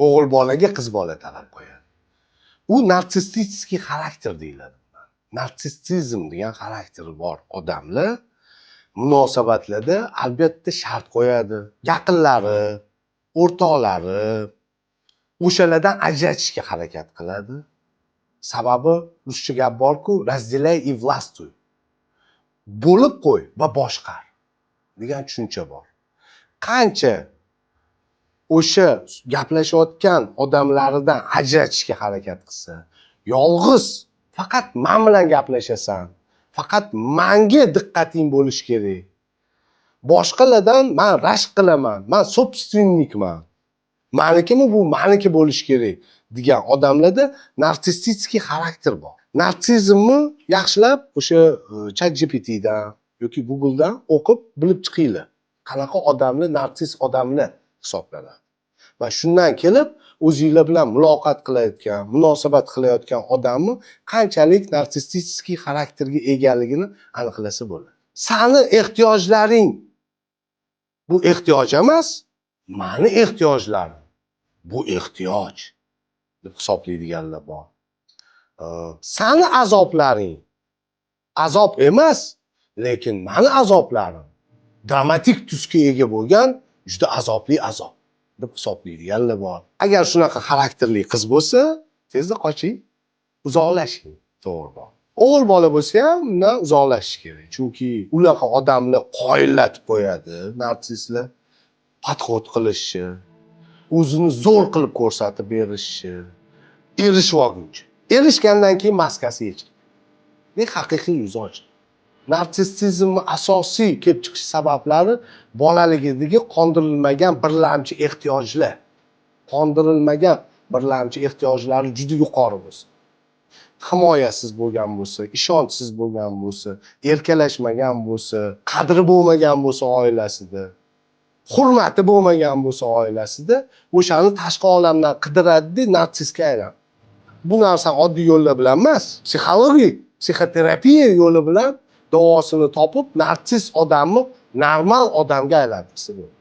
O'g'il bolaga qiz bola talab qo'yadi. U narsissistik xarakter deyiladi. Narsissizm degan xarakteri bor odamlar munosabatlarda albatta shart qo'yadi. Yaqinlari, o'rtoqlari o'shalardan ajratishga harakat qiladi. Sababi ruscha gap borku, разделяй и властвуй. Bo'lib qo'y va boshqar degan tushuncha bor. Qancha o'sha gaplashayotgan odamlaridan ajratishga harakat qilsa, yolg'iz faqat men bilan gaplashasan, faqat menga diqqating bo'lishi kerak. Boshqalardan men rashk qilaman, men собственникman. Menikimi bu meniki bo'lishi kerak degan odamlarda narsissistik xarakter bor. Narsizmni yaxshilab o'sha ChatGPTdan yoki Googledan o'qib bilib chiqinglar. Qanaqa odamlar narsiss odamlar hisoblanadi. Va shundan kelib o'zingizlar bilan muloqot qilayotgan, munosabat qilayotgan odamni qanchalik narsissistik xarakterga egaligini aniqlasa bo'ladi. Seni ehtiyojlaring bu ehtiyoj emas, meni ehtiyojlarim bu ehtiyoj deb hisoblaydiganlar bor. Seni azoblaring azob emas, lekin meni azoblarim dramatik tusga ega bo'lgan juda azobli azob deb hisoblaydiganlar bor. Agar shunaqa xarakterli qiz bo'lsa, tezda qoching, uzoqlashing, to'g'ri. O'g'il bola bo'lsa ham undan uzoqlashish kerak. Chunki unaqa odamlar qoyillatib qo'yadi, narsistlar podxod qilishi, o'zini zo'r qilib ko'rsatib berishi, erishib olguncha. Erishgandan keyin maskasi yechiladi. Bu haqiqiy yuz ochiq. Narsissizmning asosiy kelib chiqish sabablari bolaligidagi qondirilmagan birlamchi ehtiyojlar. Qondirilmagan birlamchi ehtiyojlari juda yuqori bo'lsa, himoyasiz bo'lgan bo'lsa, ishonchsiz bo'lgan bo'lsa, erkalashmagan bo'lsa, qadri bo'lmagan bo'lsa oilasida, hurmati bo'lmagan bo'lsa oilasida, o'shani tashqi olamdan qidiradi, narsistga aylanadi. Bu narsa oddiy yo'llar bilan emas, psixologik, psixoterapiya yo'li bilan davosini topib, narsist odamni normal odamga aylantirsa bo'ladi.